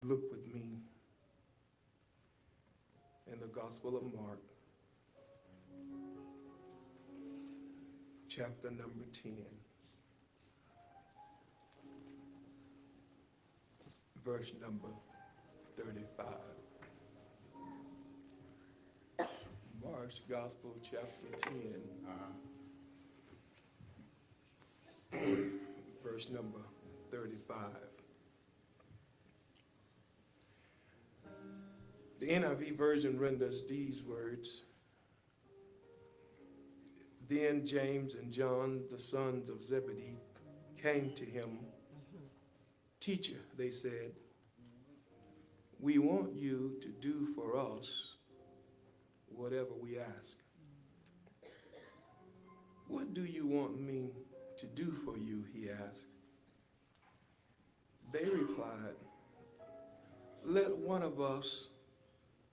Look with me in the Gospel of Mark, chapter number 10, verse number 35. Mark's Gospel, chapter 10, verse number 35. The NIV version renders these words: Then James and John, the sons of Zebedee, came to him. Teacher, they said, we want you to do for us whatever we ask. What do you want me to do for you? He asked. They replied, let one of us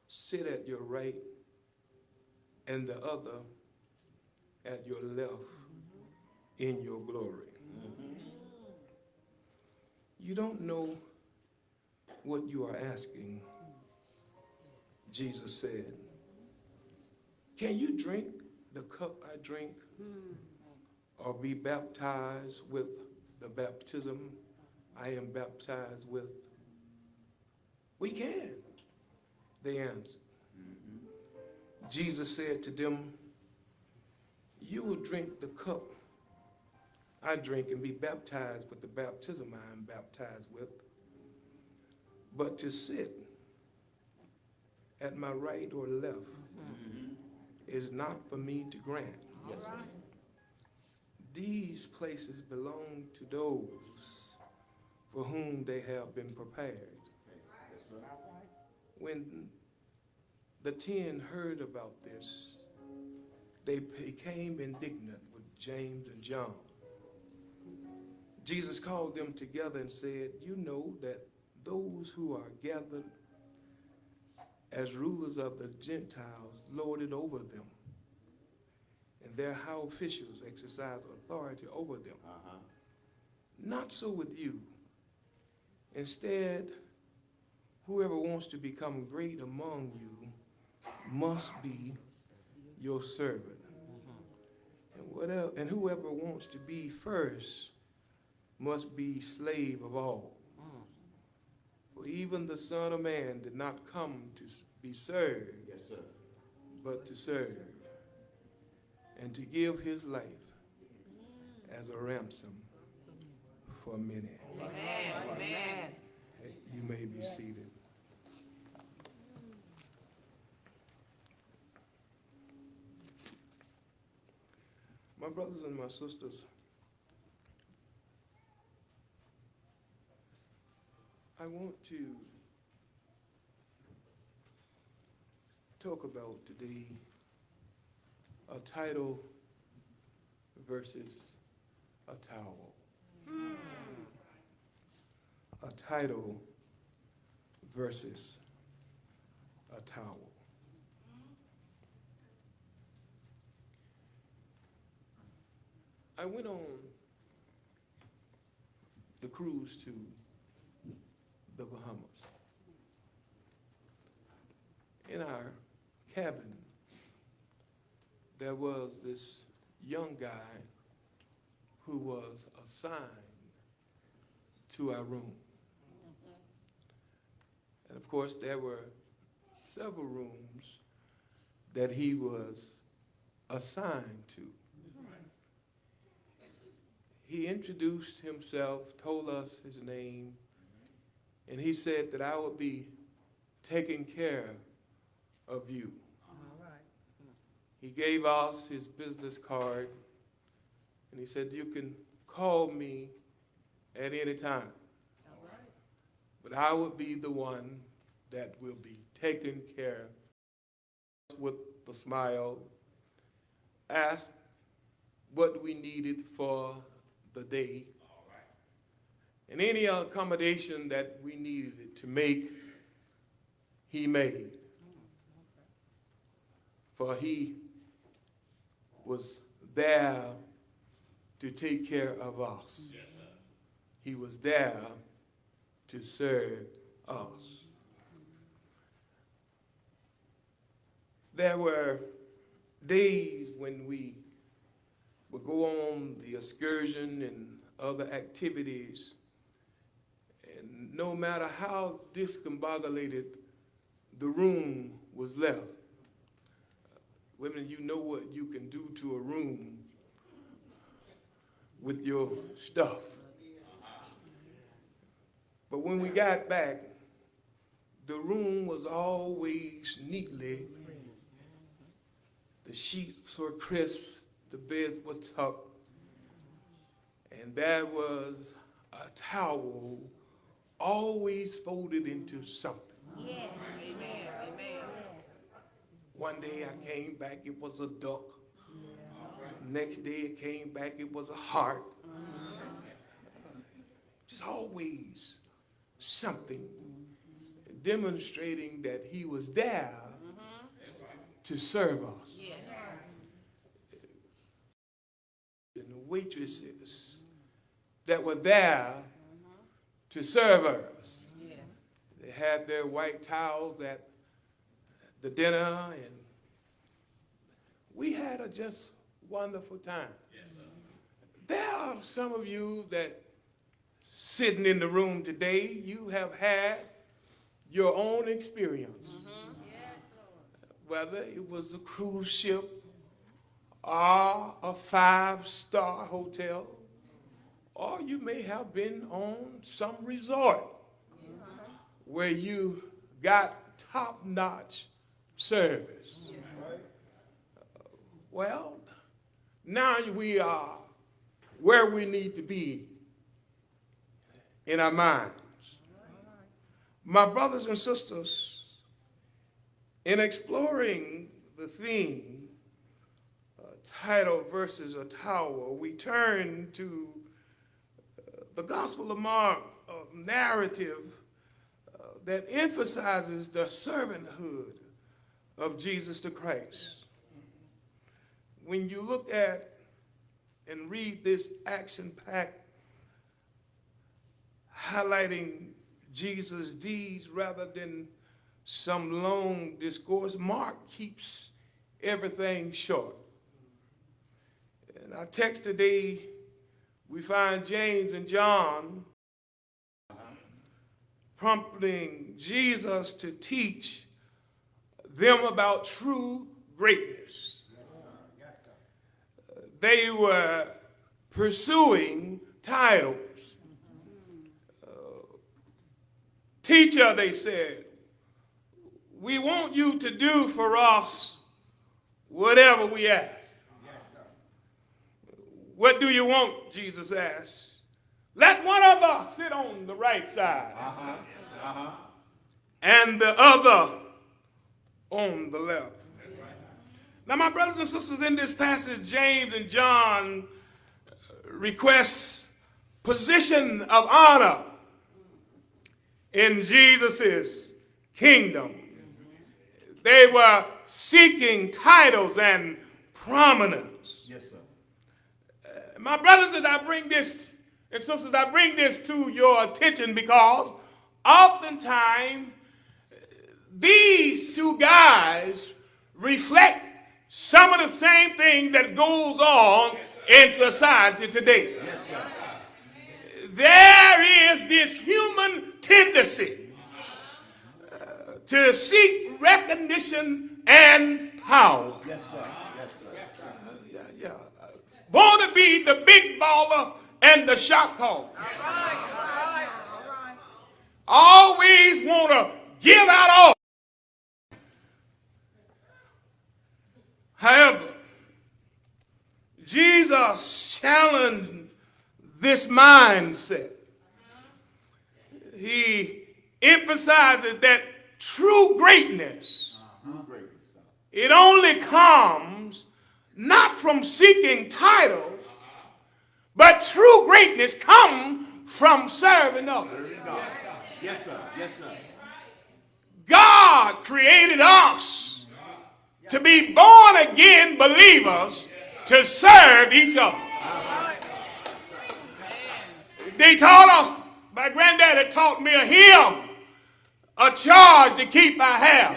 sit at your right and the other at your left in your glory. You don't know what you are asking, Jesus said. Can you drink the cup I drink or be baptized with the baptism I am baptized with? We can, they answered. Jesus said to them, you will drink the cup I drink and be baptized with the baptism I am baptized with, but to sit at my right or left is not for me to grant. Yes, sir. These places belong to those for whom they have been prepared. Yes, sir. When the 10 heard about this, they became indignant with James and John. Jesus called them together and said, you know that those who are gathered as rulers of the Gentiles lord it over them, and their high officials exercise authority over them. Not so with you. Instead, whoever wants to become great among you must be your servant. And whoever wants to be first must be slave of all. For even the Son of Man did not come to be served, Yes, sir. but to serve, and to give his life as a ransom for many. Amen. You may be seated. My brothers and my sisters, I want to talk about today a title versus a towel. A title versus a towel. I went on the cruise to the Bahamas. In our cabin, there was this young guy who was assigned to our room. And of course, there were several rooms that he was assigned to. He introduced himself, told us his name, and he said that I would be taking care of you. He gave us his business card, and he said, you can call me at any time. But I will be the one that will be taking care with the smile, asked what we needed for the day, and any accommodation that we needed to make, he made. For he was there to take care of us. He was there to serve us. There were days when we would go on the excursion and other activities, and no matter how discombobulated the room was left, women, you know what you can do to a room with your stuff. But when we got back, the room was always neatly, the sheets were crisp, the beds were tucked, and there was a towel always folded into something. Yes. Amen. Amen. One day I came back, it was a duck. The next day it came back, it was a heart. Just always something demonstrating that he was there to serve us. Yes. And the waitresses that were there to serve us. Yes. They had their white towels at the dinner, and we had a just wonderful time. Yes, there are some of you that sitting in the room today, you have had your own experience. Whether it was a cruise ship or a 5-star hotel, or you may have been on some resort where you got top-notch service. Well, now we are where we need to be in our minds. My brothers and sisters, in exploring the theme, title versus a tower, we turn to the Gospel of Mark narrative that emphasizes the servanthood of Jesus the Christ. When you look at and read this action-packed, highlighting Jesus' deeds rather than some long discourse, Mark keeps everything short. In our text today, we find James and John prompting Jesus to teach them about true greatness. They were pursuing titles. Teacher, they said, we want you to do for us whatever we ask. What do you want? Jesus asked. Let one of us sit on the right side and the other on the left. Now, my brothers and sisters, in this passage, James and John request position of honor in Jesus' kingdom. They were seeking titles and prominence. Yes, sir. My brothers, as I bring this, and sisters, I bring this to your attention because oftentimes these two guys reflect some of the same thing that goes on in society today. Yes, sir. There is this human tendency to seek recognition and power. Yes, sir. Yes, sir. Born to be the big baller and the shot caller. Always want to give out all. However, Jesus challenged this mindset. He emphasizes that true greatness, it only comes not from seeking titles, but true greatness comes from serving others. Yes, sir. Yes, sir. God created us to be born again believers to serve each other. They taught us, my granddaddy taught me a hymn A charge to keep I have.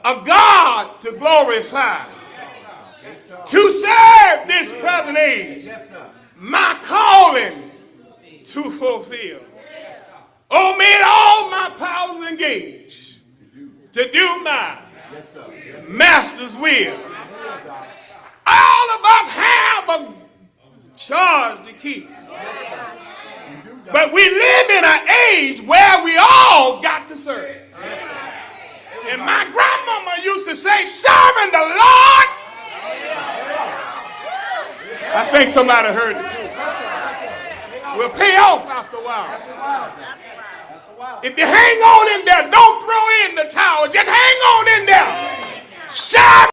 A God to glorify. To serve this present age. My calling to fulfill. Oh, may all my powers engage to do my master's will. All of us have a charge to keep. But we live in an age where we all got to serve. And my grandmama used to say, serving the Lord. I think somebody heard it too. Will pay off after a while. If you hang on in there, don't throw in the towel. Just hang on in there. Serve.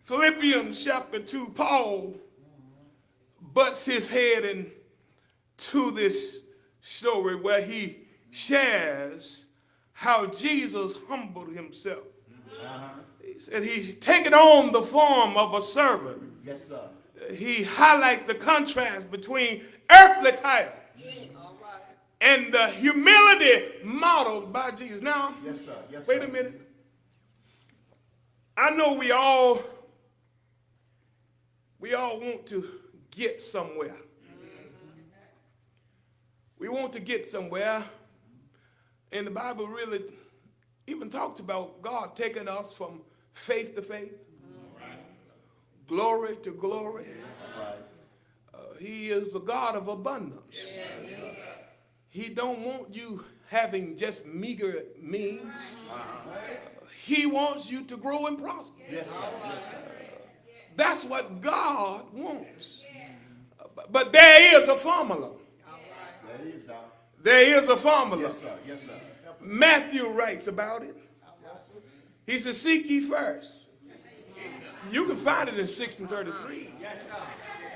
Philippians chapter 2, Paul butts his head into this story where he shares how Jesus humbled himself. He said he's taken on the form of a servant. Yes, sir. He highlights the contrast between earthly titles and the humility modeled by Jesus. Now, Yes, sir. Yes, wait a minute. I know we all want to get somewhere. We want to get somewhere. And the Bible really even talks about God taking us from faith to faith, glory to glory. He is a God of abundance. He don't want you having just meager means. He wants you to grow and prosper. That's what God wants. But there is a formula. There is a formula. Yes, sir. Matthew writes about it. He says, seek ye first. You can find it in 6:33.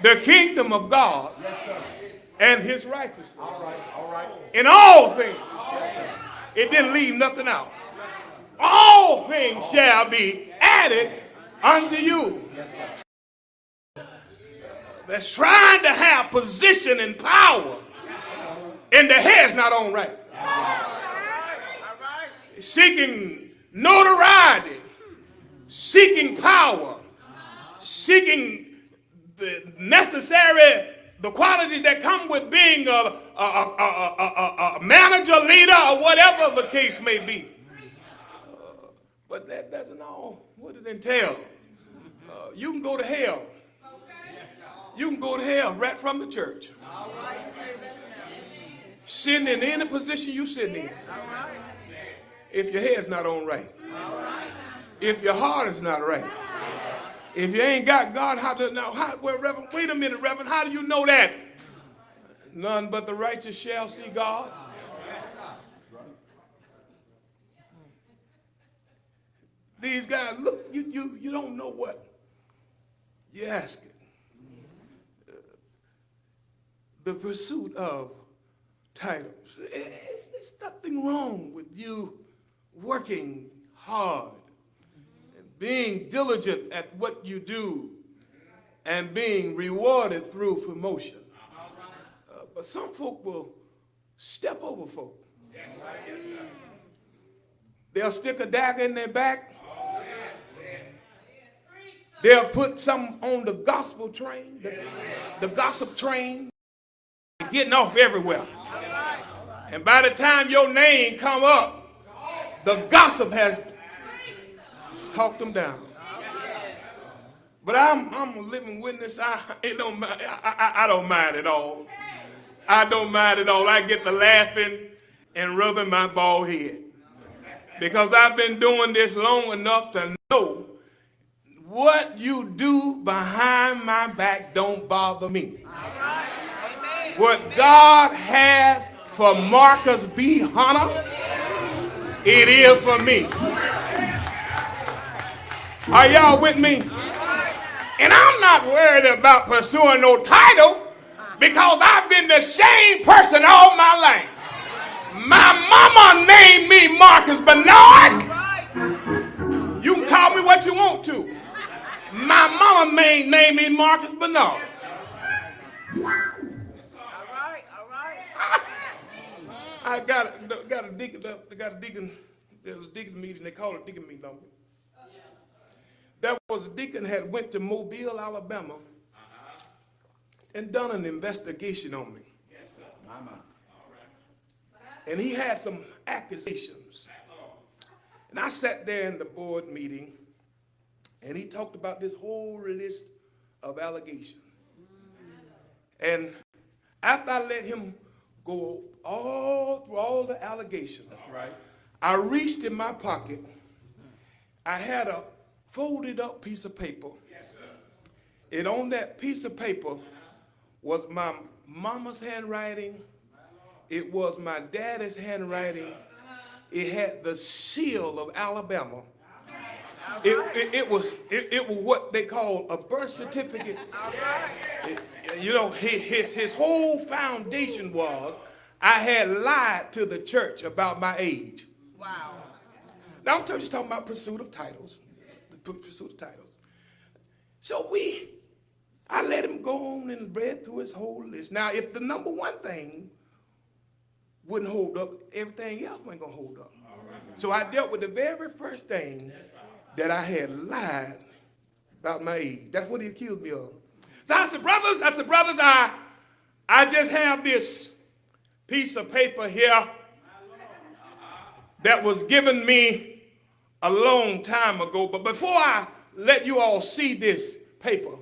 The kingdom of God and his righteousness. All right. In all things. It didn't leave nothing out. All things shall be added unto you. That's trying to have position and power, and the head's not on right. Seeking notoriety, seeking power, seeking the necessary, the qualities that come with being a manager, leader, or whatever the case may be. But that doesn't all what it entails. You can go to hell. You can go to hell right from the church. Sitting in any position you sitting in. If your head's not on right. If your heart is not right. If you ain't got God, Reverend, wait a minute, Reverend, how do you know that? None but the righteous shall see God. These guys, look, you don't know what you're asking. The pursuit of titles. There's nothing wrong with you working hard and being diligent at what you do and being rewarded through promotion. But some folk will step over folk. They'll stick a dagger in their back. They'll put some on the gospel train, the gossip train, getting off everywhere. And by the time your name come up, the gossip has talked them down. But I'm a living witness. I don't mind at all. I don't mind at all. I get to laughing and rubbing my bald head. Because I've been doing this long enough to know what you do behind my back don't bother me. What God has for Marcus B. Hunter, it is for me. Are y'all with me? And I'm not worried about pursuing no title because I've been the same person all my life. My mama named me Marcus Bernard. You can call me what you want to. My mama named me Marcus Bernard. I got a deacon. There was a deacon meeting. They called it deacon meeting. There was a deacon had went to Mobile, Alabama, and done an investigation on me. And he had some accusations. And I sat there in the board meeting, and he talked about this whole list of allegations. And after I let him go all through all the allegations, That's right. I reached in my pocket. I had a folded up piece of paper. Yes, sir. And on that piece of paper was my mama's handwriting. It was my daddy's handwriting. It had the seal of Alabama. It was what they call a birth certificate. His whole foundation was I had lied to the church about my age. Wow. Now I'm just talking about pursuit of titles. Pursuit of titles. So I let him go on and read through his whole list. Now, if the number one thing wouldn't hold up, everything else wasn't going to hold up. So I dealt with the very first thing that I had lied about my age. That's what he accused me of. So I said, brothers, I just have this piece of paper here that was given me a long time ago. But before I let you all see this paper,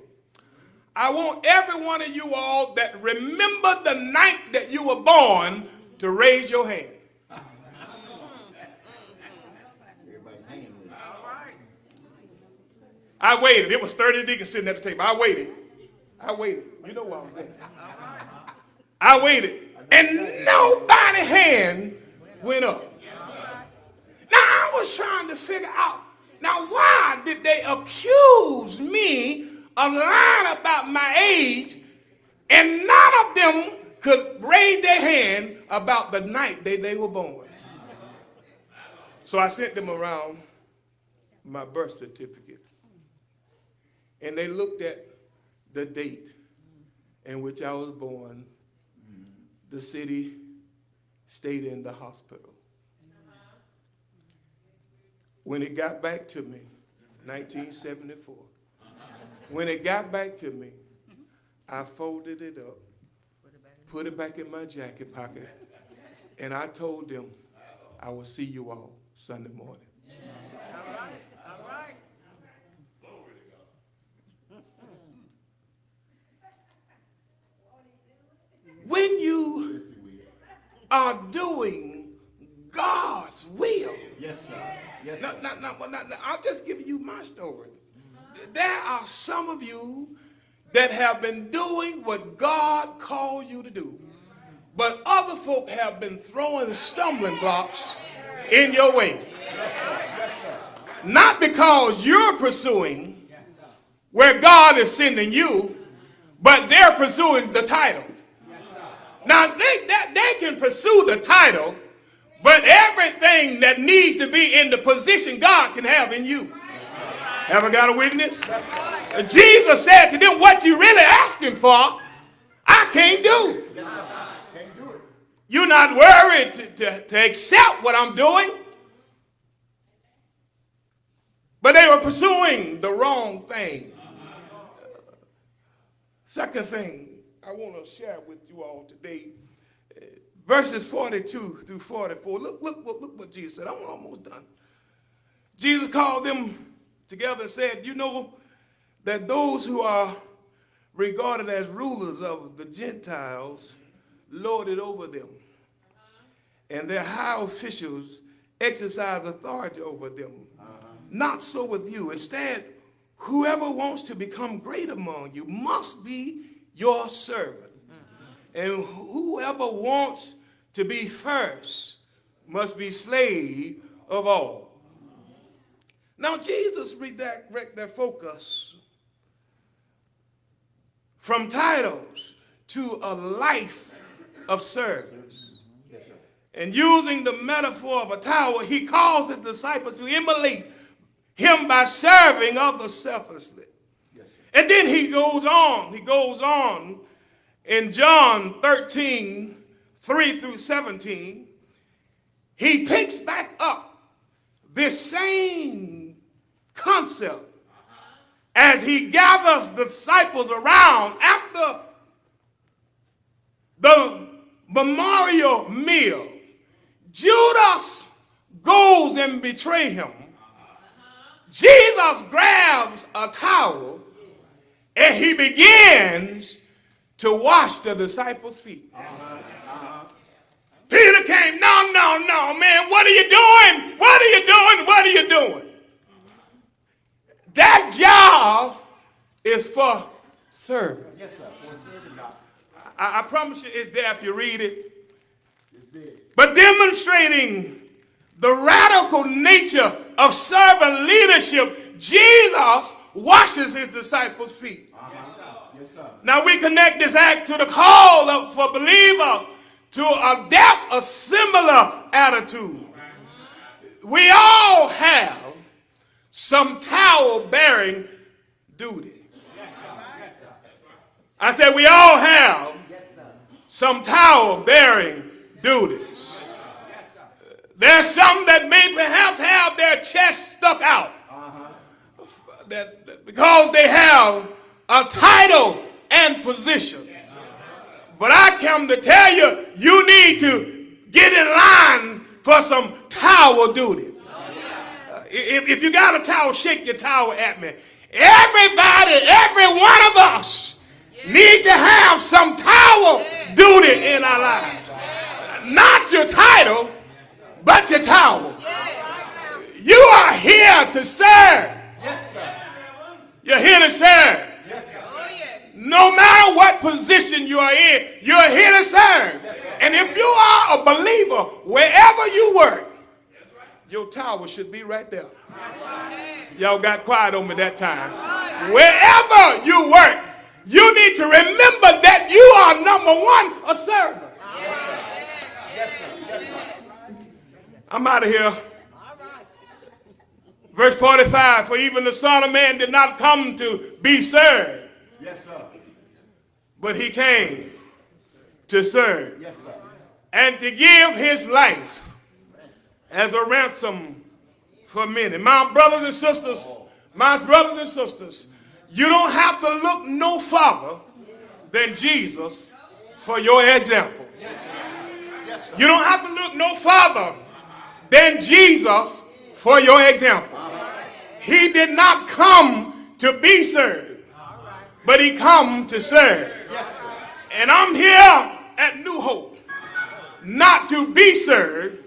I want every one of you all that remember the night that you were born to raise your hand. Everybody's hanging with it. I waited. It was 30 deacons sitting at the table. I waited. You know why I was there. I waited. And nobody's hand went up. Now, I was trying to figure out, now why did they accuse me of lying about my age and none of them could raise their hand about the night they were born? So I sent them around my birth certificate. And they looked at the date in which I was born, the city, state, and the hospital. When it got back to me, 1974, when it got back to me, I folded it up, put it back in my jacket pocket, and I told them I will see you all Sunday morning. All right. When you are doing God's will, Yes, sir. Yes, sir. I'll just give you my story. There are some of you that have been doing what God called you to do, but other folk have been throwing stumbling blocks in your way. Not because you're pursuing where God is sending you, but they're pursuing the title. Now, they can pursue the title, but everything that needs to be in the position God can have in you. Ever got a witness? Jesus said to them, what you really asking for, I can't do. Can't do it. You're not worried to accept what I'm doing. But they were pursuing the wrong thing. Second thing I want to share with you all today, verses 42 through 44. Look what Jesus said. I'm almost done. Jesus called them together and said, you know that those who are regarded as rulers of the Gentiles lord it over them. And their high officials exercise authority over them. Not so with you. Instead, whoever wants to become great among you must be your servant. And whoever wants to be first must be slave of all. Now, Jesus redirected their focus from titles to a life of service. And using the metaphor of a tower, he calls his disciples to emulate him by serving others selflessly. And then he goes on in John 13, 3 through 17. he picks back up this same concept as he gathers the disciples around after the memorial meal. Judas goes and betrays him. Jesus grabs a towel and he begins to wash the disciples' feet. Peter came, no, man, what are you doing? What are you doing? What are you doing? That job is for serving. Yes, sir. For serving God. I promise you it's there if you read it. It's there. But demonstrating the radical nature of servant leadership, Jesus washes his disciples' feet. Yes, sir. Now we connect this act to the call for believers to adapt a similar attitude. We all have some towel-bearing duty. I said we all have some towel-bearing duties. There's some that may perhaps have their chest stuck out because they have a title and position. But I come to tell you, you need to get in line for some towel duty. If you got a towel, shake your towel at me. Everybody, every one of us need to have some towel duty in our lives. Not your title, but your towel. You are here to serve. Yes, sir. You're here to serve. Yes, sir. No matter what position you are in, you're here to serve. And if you are a believer, wherever you work, your towel should be right there. Y'all got quiet on me that time. Wherever you work, you need to remember that you are, number one, a servant. Yes, sir. Yes, sir. I'm out of here. Verse 45, for even the Son of Man did not come to be served, Yes, sir. but he came to serve Yes, sir. and to give his life as a ransom for many. My brothers and sisters, you don't have to look no farther than Jesus for your example. Yes, sir. You don't have to look no farther than Jesus for your example. He did not come to be served, but he come to serve. Yes, sir. And I'm here at New Hope, not to be served,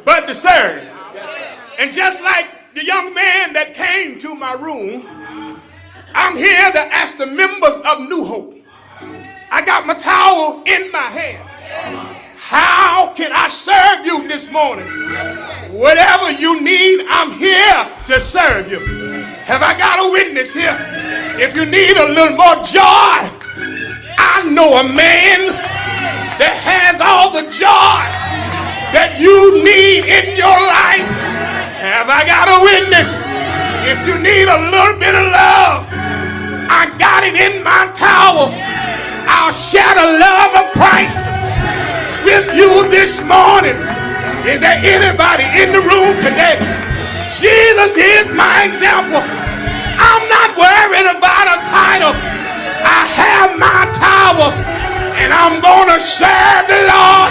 but to serve. And just like the young man that came to my room, I'm here to ask the members of New Hope. I got my towel in my hand. How can I serve you this morning? Whatever you need, I'm here to serve you. Have I got a witness here? If you need a little more joy, I know a man that has all the joy that you need in your life. Have I got a witness? If you need a little bit of love, I got it in my towel. I'll share the love of Christ with you this morning. Is there anybody in the room today? Jesus is my example. I'm not worried about a title. I have my towel, and I'm going to serve the Lord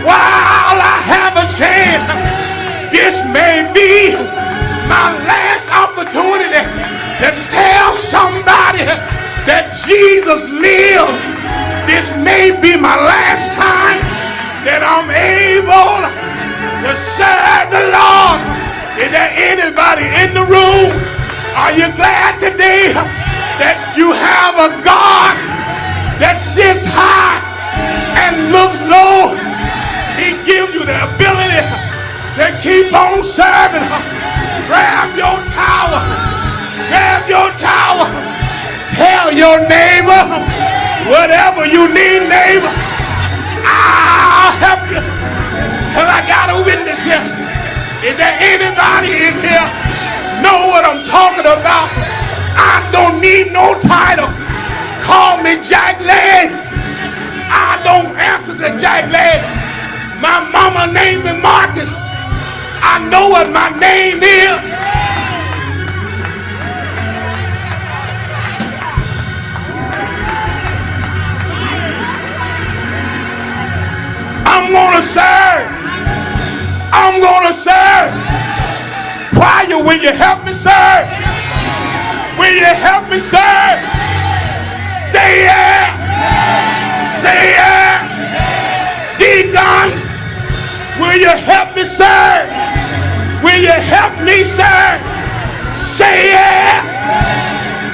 while I have a chance. This may be my last opportunity to tell somebody that Jesus lived. This may be my last time that I'm able to serve the Lord. Is there anybody in the room? Are you glad today that you have a God that sits high and looks low? He gives you the ability to keep on serving. Grab your towel. Grab your towel. Tell your neighbor, whatever you need, neighbor, I'll help you. Have I got a witness here? Is there anybody in here know what I'm talking about? I don't need no title. Call me Jack Leg. I don't answer to Jack Leg. My mama named me Mark. know what my name is. I'm gonna serve. I'm gonna serve. Choir, will you help me serve? Will you help me serve? Say yeah. Say yeah. Deacons, will you help me serve? Will you help me serve? Say yeah.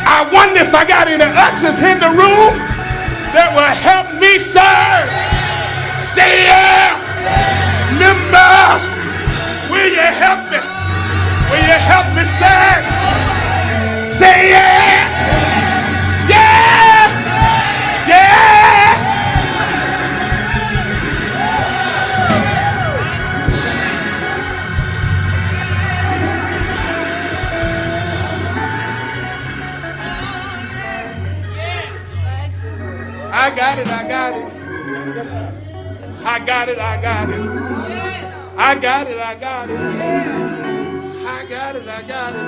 I wonder if I got any ushers in the room that will help me serve. Say yeah. Members, will you help me? Will you help me serve? Say yeah. Yeah. Yeah. I got it, I got it. I got it, I got it. I got it, I got it. I got it, I got it.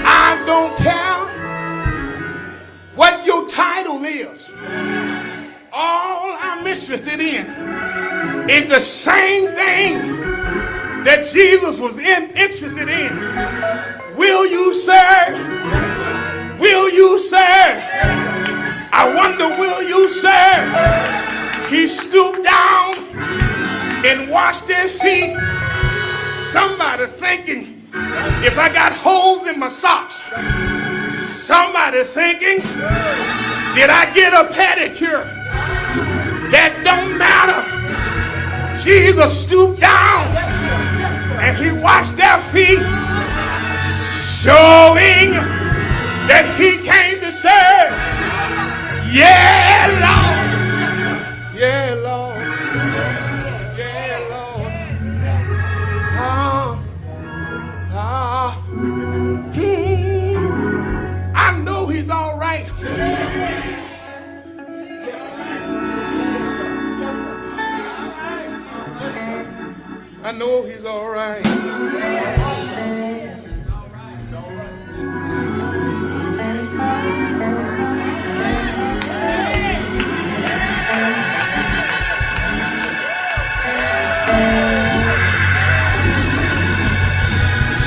I don't care what your title is. All I'm interested in is the same thing that Jesus was interested in. Will you serve? Will you serve? I wonder, will you serve? He stooped down and washed their feet. Somebody thinking, if I got holes in my socks, somebody thinking, did I get a pedicure? That don't matter. Jesus stooped down and he washed their feet, showing that he came to serve. Yeah, Lord. Yeah, Lord. Yeah, Lord. I know he's all right. I know he's all right.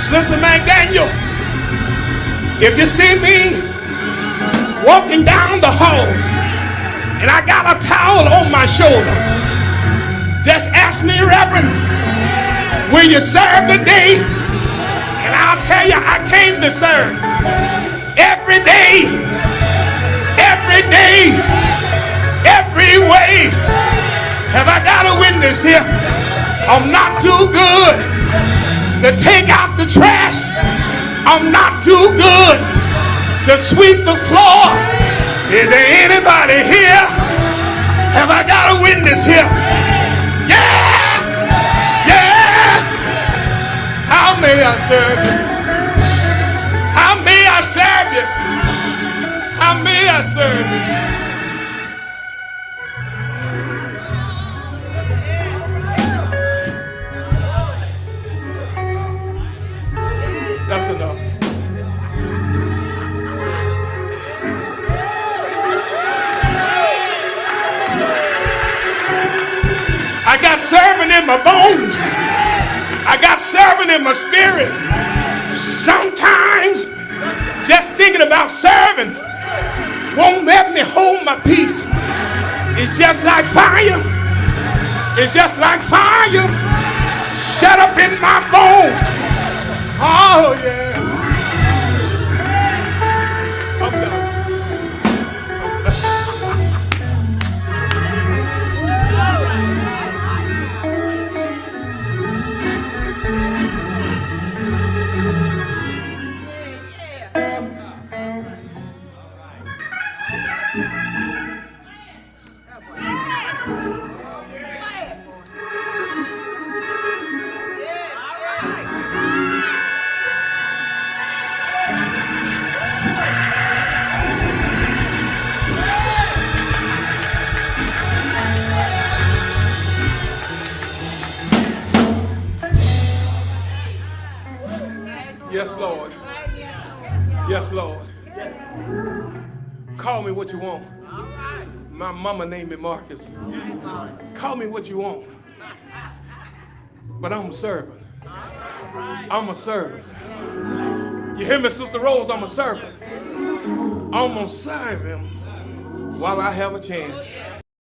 Sister McDaniel, if you see me walking down the halls and I got a towel on my shoulder, just ask me, Reverend, will you serve today? And I'll tell you, I came to serve. Every day, every way. Have I got a witness here? I'm not too good to take out the trash. I'm not too good to sweep the floor. Is there anybody here? Have I got a witness here? Yeah! Yeah! How may I serve you? How may I serve you? How may I serve you? That's enough. I got serving in my bones. I got serving in my spirit. Sometimes just thinking about serving won't let me hold my peace. It's just like fire. It's just like fire. Shut up in my bones. Oh, yeah. I'm done. Yes, Lord. Yes, Lord. Call me what you want. My mama named me Marcus. Call me what you want. But I'm a servant. I'm a servant. You hear me, Sister Rose? I'm a servant. I'm going to serve him while I have a chance.